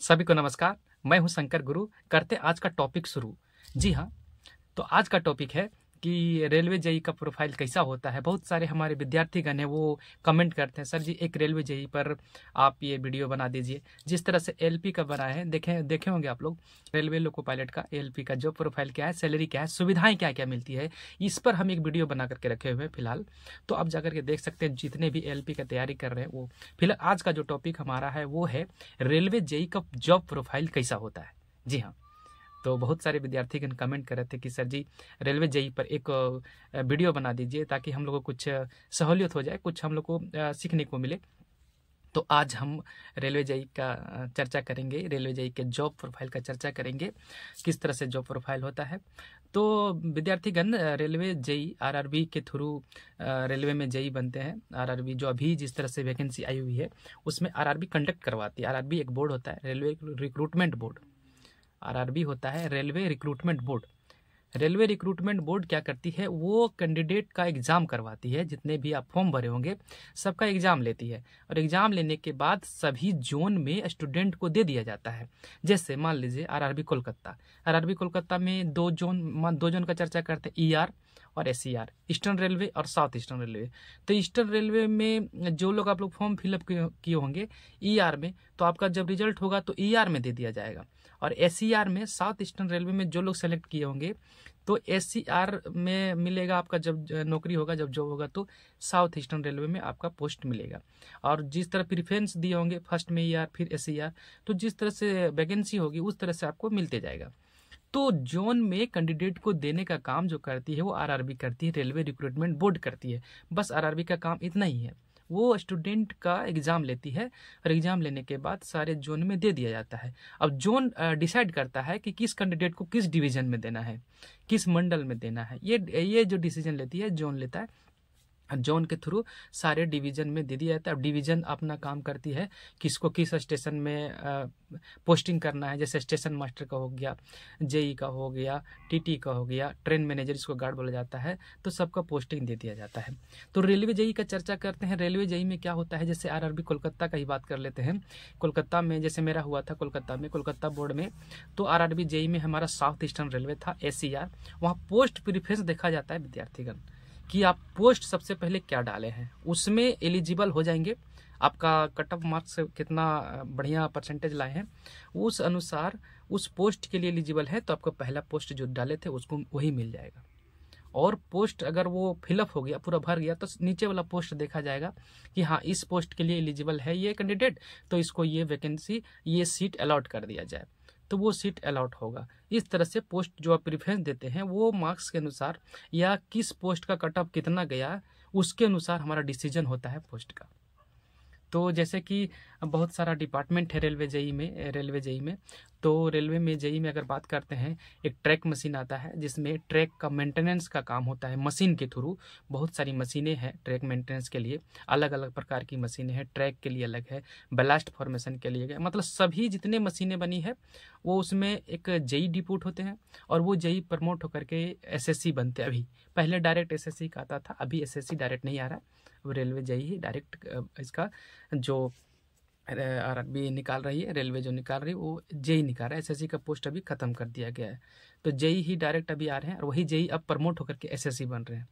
सभी को नमस्कार। मैं हूं शंकर गुरु। करते आज का टॉपिक शुरू। जी हाँ, तो आज का टॉपिक है कि रेलवे जेई का प्रोफाइल कैसा होता है। बहुत सारे हमारे विद्यार्थीगण हैं, वो कमेंट करते हैं, सर जी एक रेलवे जेई पर आप ये वीडियो बना दीजिए। जिस तरह से एलपी का बनाए हैं, देखे होंगे आप लोग, रेलवे लोको पायलट का एलपी का जो प्रोफाइल क्या है, सैलरी क्या है, सुविधाएं क्या क्या मिलती है, इस पर हम एक वीडियो बना करके रखे हुए हैं फिलहाल। तो आप जाकर के देख सकते हैं, जितने भी एलपी का तैयारी कर रहे हैं वो। फिलहाल आज का जो टॉपिक हमारा है वो है रेलवे जेई का जॉब प्रोफाइल कैसा होता है। जी हाँ, तो बहुत सारे विद्यार्थीगण कमेंट कर रहे थे कि सर जी रेलवे जेई पर एक वीडियो बना दीजिए ताकि हम लोग को कुछ सहूलियत हो जाए, कुछ हम लोग को सीखने को मिले। तो आज हम रेलवे जेई का चर्चा करेंगे, रेलवे जेई के जॉब प्रोफाइल का चर्चा करेंगे, किस तरह से जॉब प्रोफाइल होता है। तो विद्यार्थीगण रेलवे जेई आरआरबी के थ्रू रेलवे में जेई बनते हैं। आरआरबी जो अभी जिस तरह से वैकेंसी आई हुई है उसमें आरआरबी कंडक्ट करवाती है। आरआरबी एक बोर्ड होता है, रेलवे रिक्रूटमेंट बोर्ड। आरआरबी होता है railway recruitment board. Railway recruitment board क्या करती है, वो कैंडिडेट का एग्ज़ाम करवाती है। जितने भी आप फॉर्म भरे होंगे सबका एग्ज़ाम लेती है, और एग्ज़ाम लेने के बाद सभी जोन में स्टूडेंट को दे दिया जाता है। जैसे मान लीजिए आरआरबी कोलकाता। आरआरबी कोलकाता में दो जोन का चर्चा करते हैं, ईआर और एसईआर, ईस्टर्न रेलवे और साउथ ईस्टर्न रेलवे। तो ईस्टर्न रेलवे में जो लोग आप लोग फॉर्म फिलअप किए होंगे ईआर में, तो आपका जब रिजल्ट होगा तो ईआर में दे दिया जाएगा। और एसईआर में, साउथ ईस्टर्न रेलवे में जो लोग सेलेक्ट किए होंगे तो एसईआर में मिलेगा आपका। जब नौकरी होगा, जब जॉब होगा, तो साउथ ईस्टर्न रेलवे में आपका पोस्ट मिलेगा। और जिस तरह प्रीफरेंस दिए होंगे, फर्स्ट में ईआर फिर एसईआर, तो जिस तरह से वैकेंसी होगी उस तरह से आपको मिलते जाएगा। तो जोन में कैंडिडेट को देने का काम जो करती है वो आरआरबी करती है, रेलवे रिक्रूटमेंट बोर्ड करती है। बस आरआरबी का काम इतना ही है, वो स्टूडेंट का एग्ज़ाम लेती है और एग्ज़ाम लेने के बाद सारे जोन में दे दिया जाता है। अब जोन डिसाइड करता है कि किस कैंडिडेट को किस डिवीज़न में देना है, किस मंडल में देना है। ये जो डिसीजन लेती है जोन लेता है। जोन के थ्रू सारे डिवीज़न में दे दिया जाता है। अब डिवीज़न अपना काम करती है, किसको किस स्टेशन में पोस्टिंग करना है। जैसे स्टेशन मास्टर का हो गया, जेई का हो गया, टीटी का हो गया, ट्रेन मैनेजर इसको गार्ड बोला जाता है, तो सबका पोस्टिंग दे दिया जाता है। तो रेलवे जेई का चर्चा करते हैं। रेलवे जेई में क्या होता है, जैसे आरआरबी कोलकाता का ही बात कर लेते हैं। कोलकाता में जैसे मेरा हुआ था कोलकाता में, कोलकाता बोर्ड में, तो आरआरबी जेई में हमारा साउथ ईस्टर्न रेलवे था, एसईआर। वहाँ पोस्ट प्रीफरेंस देखा जाता है विद्यार्थीगण कि आप पोस्ट सबसे पहले क्या डाले हैं, उसमें एलिजिबल हो जाएंगे। आपका कट ऑफ मार्क्स कितना बढ़िया परसेंटेज लाए हैं, उस अनुसार उस पोस्ट के लिए एलिजिबल है तो आपको पहला पोस्ट जो डाले थे उसको वही मिल जाएगा। और पोस्ट अगर वो फिलअप हो गया, पूरा भर गया, तो नीचे वाला पोस्ट देखा जाएगा कि हाँ इस पोस्ट के लिए एलिजिबल है ये कैंडिडेट, तो इसको ये वैकेंसी, ये सीट अलॉट कर दिया जाए, तो वो सीट अलॉट होगा। इस तरह से पोस्ट जो आप प्रेफरेंस देते हैं वो मार्क्स के अनुसार या किस पोस्ट का कट ऑफ कितना गया उसके अनुसार हमारा डिसीजन होता है पोस्ट का। तो जैसे कि बहुत सारा डिपार्टमेंट है रेलवे जेई में। तो रेलवे में जेई में अगर बात करते हैं, एक ट्रैक मशीन आता है जिसमें ट्रैक का मेंटेनेंस का काम होता है मशीन के थ्रू। बहुत सारी मशीनें हैं ट्रैक मेंटेनेंस के लिए, अलग अलग प्रकार की मशीनें हैं। ट्रैक के लिए अलग है, ब्लास्ट फॉर्मेशन के लिए, मतलब सभी जितने मशीनें बनी है वो उसमें एक जेई डिप्यूट होते हैं, और वो जेई प्रमोट होकर के एसएससी बनते हैं। अभी पहले डायरेक्ट एसएससी का आता था, अभी एसएससी डायरेक्ट नहीं आ रहा, वो रेलवे जेई ही डायरेक्ट इसका जो आरआरबी निकाल रही है, रेलवे जो निकाल रही है वो जेई निकाल रहा है। एसएससी का पोस्ट अभी खत्म कर दिया गया है, तो जेई ही डायरेक्ट अभी आ रहे हैं, और वही जेई अब प्रमोट होकर के एसएससी बन रहे हैं।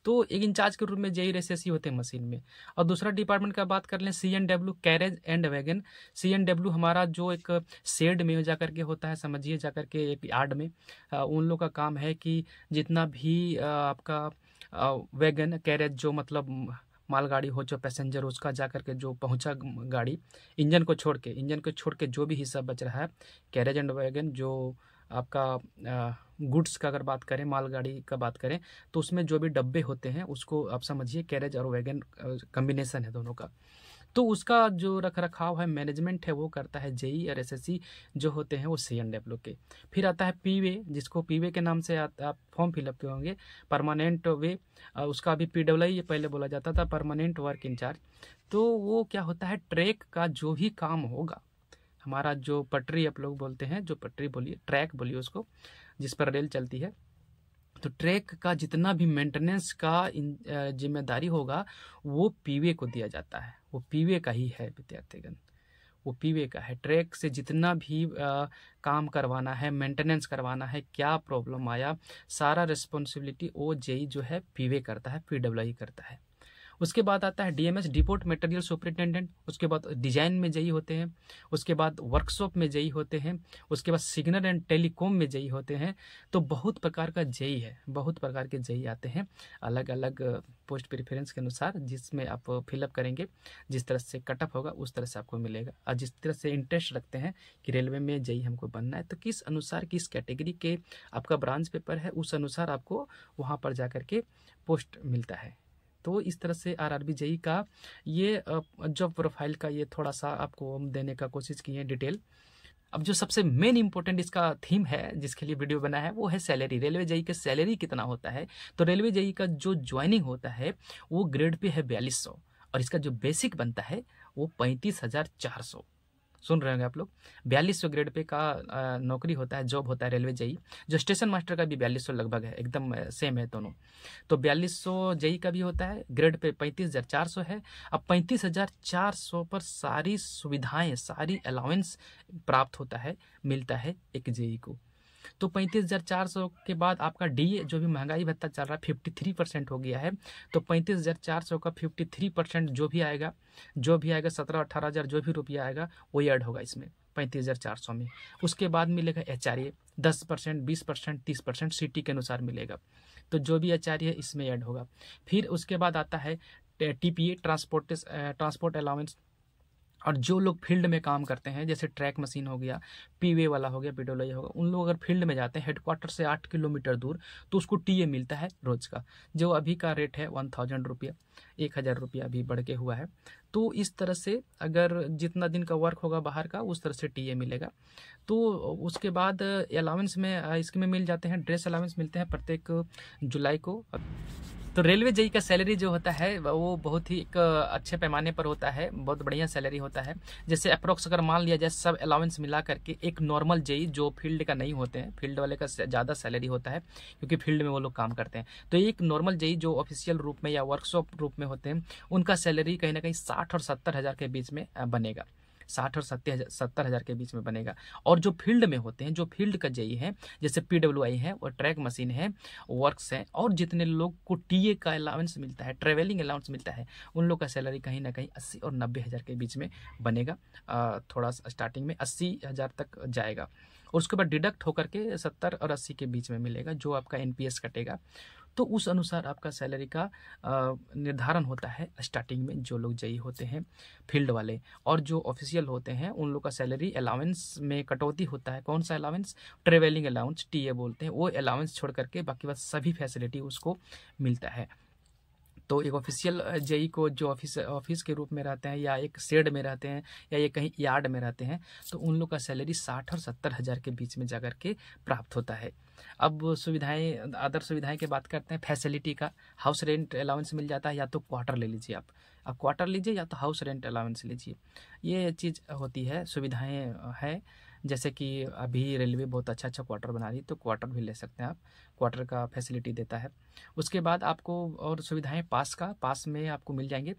तो एक इंचार्ज के रूप में जेई एसएससी होते हैं मशीन में। और दूसरा डिपार्टमेंट का बात कर लें, CNW, carriage and wagon. CNW हमारा जो एक शेड में जा करके होता है, समझिए जा करके एक यार्ड में, उन लोग का काम है कि जितना भी आपका वैगन, कैरेज जो मतलब मालगाड़ी हो, जो पैसेंजर उसका जा करके जो पहुंचा गाड़ी, इंजन को छोड़ के जो भी हिस्सा बच रहा है, कैरेज एंड वैगन, जो आपका गुड्स का अगर बात करें, मालगाड़ी का बात करें, तो उसमें जो भी डब्बे होते हैं उसको आप समझिए कैरेज और वैगन कम्बिनेशन है दोनों का। तो उसका जो रख रखाव है, मैनेजमेंट है, वो करता है जेई, और एसएससी जो होते हैं वो सीएनडब्ल्यू के। फिर आता है पीवे, जिसको पीवे के नाम से आप फॉर्म फिलअप किए होंगे, परमानेंट वे। उसका अभी पीडब्ल्यूआई पहले बोला जाता था, परमानेंट वर्क इंचार्ज। तो वो क्या होता है, ट्रैक का जो भी काम होगा, हमारा जो पटरी आप लोग बोलते हैं, जो पटरी बोलिए, ट्रैक बोलिए उसको, जिस पर रेल चलती है, तो ट्रैक का जितना भी मेंटेनेंस का जिम्मेदारी होगा वो पीवे को दिया जाता है, वो पीवे का ही है विद्यार्थीगण। वो पीवे का है। ट्रैक से जितना भी काम करवाना है, मेंटेनेंस करवाना है, क्या प्रॉब्लम आया, सारा रिस्पॉन्सिबिलिटी वो जेई जो है पीवे करता है, पीडब्ल्यूआई करता है। उसके बाद आता है डीएमएस, डिपोट मटेरियल सुपरिटेंडेंट। उसके बाद डिजाइन में जेई होते हैं। उसके बाद वर्कशॉप में जेई होते हैं। उसके बाद सिग्नल एंड टेलीकॉम में जेई होते हैं। तो बहुत प्रकार का जेई है, बहुत प्रकार के जेई आते हैं अलग अलग पोस्ट प्रेफरेंस के अनुसार, जिसमें आप फिलअप करेंगे, जिस तरह से कटअप होगा उस तरह से आपको मिलेगा। और जिस तरह से इंटरेस्ट रखते हैं कि रेलवे में जेई हमको बनना है, तो किस अनुसार किस कैटेगरी के आपका ब्रांच पेपर है, उस अनुसार आपको वहाँ पर जा करके पोस्ट मिलता है। तो इस तरह से आरआरबी जेई का ये जॉब प्रोफाइल का ये थोड़ा सा आपको हम देने का कोशिश की है डिटेल। अब जो सबसे मेन इंपॉर्टेंट इसका थीम है जिसके लिए वीडियो बना है वो है सैलरी। रेलवे जेई का सैलरी कितना होता है? तो रेलवे जेई का जो ज्वाइनिंग होता है वो ग्रेड पे है 4200, और इसका जो बेसिक बनता है वो 35,400। सुन रहे होंगे आप लोग, 4200 ग्रेड पे का नौकरी होता है, जॉब होता है रेलवे जेई। जो स्टेशन मास्टर का भी 4200 लगभग है, एकदम सेम है दोनों। तो 4200 जेई का भी होता है, ग्रेड पे 35,400 है। अब 35,400 पर सारी सुविधाएं, सारी अलाउंस प्राप्त होता है, मिलता है एक जेई को। तो 35,400 के बाद आपका डीए, जो भी महंगाई भत्ता चल रहा है, 53% हो गया है। तो 35,400 का 53% जो भी आएगा 17-18 हज़ार जो भी रुपया आएगा वो ऐड होगा इसमें 35,400 में। उसके बाद मिलेगा एचआरए 10%, 20%, 30% सिटी के अनुसार मिलेगा। तो जो भी एचआरए है इसमें ऐड होगा। फिर उसके बाद आता है टीपीए, ट्रांसपोर्ट अलाउंस। और जो लोग फील्ड में काम करते हैं, जैसे ट्रैक मशीन हो गया, पीवे वाला हो गया, पीडब्ल्यूआई होगा, उन लोग अगर फील्ड में जाते हैं हेडक्वार्टर से 8 किलोमीटर दूर, तो उसको टीए मिलता है रोज का, जो अभी का रेट है 1000 रुपया, 1000 रुपया अभी बढ़ के हुआ है। तो इस तरह से अगर जितना दिन का वर्क होगा बाहर का, उस तरह से टीए मिलेगा। तो उसके बाद अलाउंस में इसमें मिल जाते हैं, ड्रेस अलाउंस मिलते हैं प्रत्येक जुलाई को। तो रेलवे जेई का सैलरी जो होता है वो बहुत ही एक अच्छे पैमाने पर होता है, बहुत बढ़िया सैलरी होता है। जैसे अप्रोक्स अगर मान लिया जाए सब अलाउंस मिला करके, एक नॉर्मल जेई जो फील्ड का नहीं होते हैं, फील्ड वाले का ज़्यादा सैलरी होता है क्योंकि फील्ड में वो लोग काम करते हैं। तो एक नॉर्मल जेई जो ऑफिशियल रूप में या वर्कशॉप रूप में होते हैं, उनका सैलरी कहीं ना कहीं 60 और 70 हज़ार के बीच में बनेगा। 60 और 70 हज़ार के बीच में बनेगा। और जो फील्ड में होते हैं, जो फील्ड का जेई है, जैसे पीडब्ल्यूआई है और ट्रैक मशीन है, वर्क्स है, और जितने लोग को टीए का अलाउंस मिलता है, ट्रेवलिंग अलाउंस मिलता है, उन लोग का सैलरी कहीं ना कहीं 80 और 90 हज़ार के बीच में बनेगा। थोड़ा स्टार्टिंग में 80 हज़ार तक जाएगा, और उसके बाद डिडक्ट होकर के 70 और 80 के बीच में मिलेगा, जो आपका एनपीएस कटेगा। तो उस अनुसार आपका सैलरी का निर्धारण होता है स्टार्टिंग में, जो लोग जेई होते हैं फील्ड वाले। और जो ऑफिशियल होते हैं उन लोग का सैलरी अलाउंस में कटौती होता है। कौन सा अलाउंस? ट्रेवलिंग अलाउंस, टीए बोलते हैं। वो अलाउंस छोड़ करके बाकी बस सभी फैसिलिटी उसको मिलता है। तो एक ऑफिशियल जेई को जो ऑफिस के रूप में रहते हैं, या एक शेड में रहते हैं, या ये कहीं यार्ड में रहते हैं, तो उन लोग का सैलरी 60 और 70 हज़ार के बीच में जाकर के प्राप्त होता है। अब सुविधाएं, अदर सुविधाएं की बात करते हैं। फैसिलिटी का हाउस रेंट अलाउंस मिल जाता है, या तो क्वार्टर ले लीजिए आप क्वार्टर लीजिए, या तो हाउस रेंट अलाउंस लीजिए। ये चीज़ होती है, सुविधाएँ हैं। जैसे कि अभी रेलवे बहुत अच्छा क्वार्टर बना रही है, तो क्वार्टर भी ले सकते हैं आप, क्वार्टर का फैसिलिटी देता है। उसके बाद आपको और सुविधाएं पास में आपको मिल जाएंगे।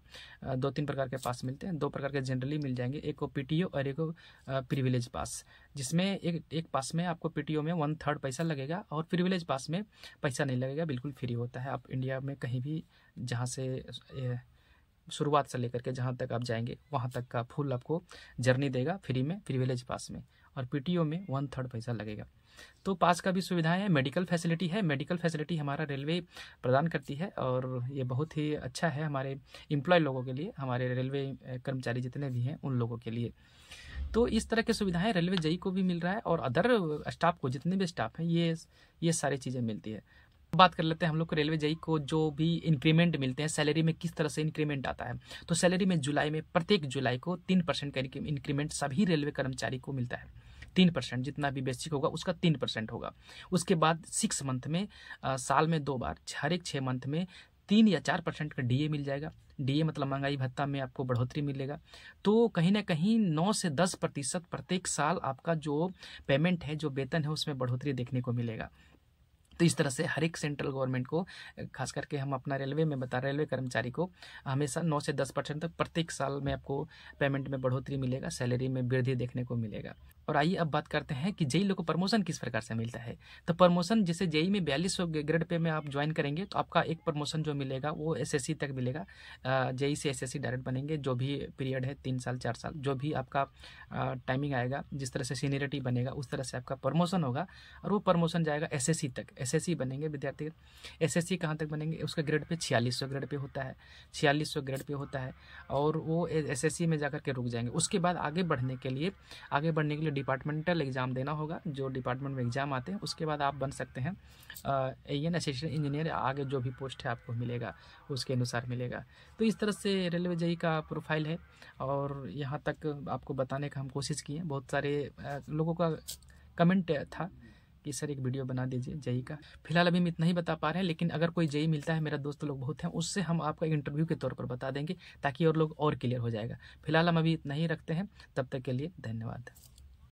2-3 प्रकार के पास मिलते हैं, 2 प्रकार के जनरली मिल जाएंगे, एक को पीटीओ और एक को प्रिविलेज पास। जिसमें एक पास में आपको पीटीओ में 1/3 पैसा लगेगा, और प्रिविलेज पास में पैसा नहीं लगेगा, बिल्कुल फ्री होता है। आप इंडिया में कहीं भी जहाँ से शुरुआत से लेकर के जहाँ तक आप जाएंगे वहाँ तक का फुल आपको जर्नी देगा फ्री में, प्रिविलेज पास में। और पीटीओ में 1/3 पैसा लगेगा। तो पास का भी सुविधाएं है। मेडिकल फैसिलिटी है, मेडिकल फैसिलिटी हमारा रेलवे प्रदान करती है, और ये बहुत ही अच्छा है हमारे एम्प्लॉय लोगों के लिए, हमारे रेलवे कर्मचारी जितने भी हैं उन लोगों के लिए। तो इस तरह की सुविधाएं रेलवे जेई को भी मिल रहा है, और अदर स्टाफ को, जितने भी स्टाफ हैं, ये सारी चीज़ें मिलती है। बात कर लेते हैं हम लोग को रेलवे जेई को जो भी इंक्रीमेंट मिलते हैं, सैलरी में किस तरह से इंक्रीमेंट आता है। तो सैलरी में जुलाई में, प्रत्येक जुलाई को 3% का इंक्रीमेंट सभी रेलवे कर्मचारी को मिलता है। 3%, जितना भी बेसिक होगा उसका 3% होगा। उसके बाद 6 मंथ में, साल में 2 बार, हर एक 6 मंथ में 3 या 4% का डीए मिल जाएगा। डीए मतलब महंगाई भत्ता में आपको बढ़ोतरी मिलेगा। तो कहीं ना कहीं 9 से 10% प्रत्येक साल आपका जो पेमेंट है, जो वेतन है, उसमें बढ़ोतरी देखने को मिलेगा। तो इस तरह से हर एक सेंट्रल गवर्नमेंट को, खास करके हम अपना रेलवे में बता, रेलवे कर्मचारी को हमेशा 9 से 10% तक प्रत्येक साल में आपको पेमेंट में बढ़ोतरी मिलेगा, सैलरी में वृद्धि देखने को मिलेगा। और आइए अब बात करते हैं कि जेई लोग को प्रमोशन किस प्रकार से मिलता है। तो प्रमोशन जैसे जेई में 4200 ग्रेड पे में आप ज्वाइन करेंगे तो आपका एक प्रमोशन जो मिलेगा वो एसएससी तक मिलेगा। जेई से एसएससी डायरेक्ट बनेंगे, जो भी पीरियड है 3 साल 4 साल, जो भी आपका टाइमिंग आएगा, जिस तरह से सीनियरिटी बनेगा उस तरह से आपका प्रमोशन होगा और वो प्रमोशन जाएगा एसएससी तक। एसएससी बनेंगे विद्यार्थी। एसएससी कहाँ तक बनेंगे, उसका ग्रेड पे 4600 ग्रेड पे होता है, 4600 ग्रेड पे होता है और वो एसएससी में जाकर के रुक जाएंगे। उसके बाद आगे बढ़ने के लिए डिपार्टमेंटल एग्जाम देना होगा, जो डिपार्टमेंट में एग्जाम आते हैं, उसके बाद आप बन सकते हैं एएन असिस्टेंट इंजीनियर। आगे जो भी पोस्ट है आपको मिलेगा उसके अनुसार मिलेगा। तो इस तरह से रेलवे जेई का प्रोफाइल है और यहाँ तक आपको बताने का हम कोशिश किए। बहुत सारे लोगों का कमेंट था कि सर एक वीडियो बना दीजिए जेई का। फिलहाल अभी हम इतना ही बता पा रहे हैं, लेकिन अगर कोई जेई मिलता है, मेरा दोस्त लोग बहुत हैं, उससे हम आपका इंटरव्यू के तौर पर बता देंगे ताकि और लोग और क्लियर हो जाएगा। फिलहाल हम अभी इतना ही रखते हैं, तब तक के लिए धन्यवाद।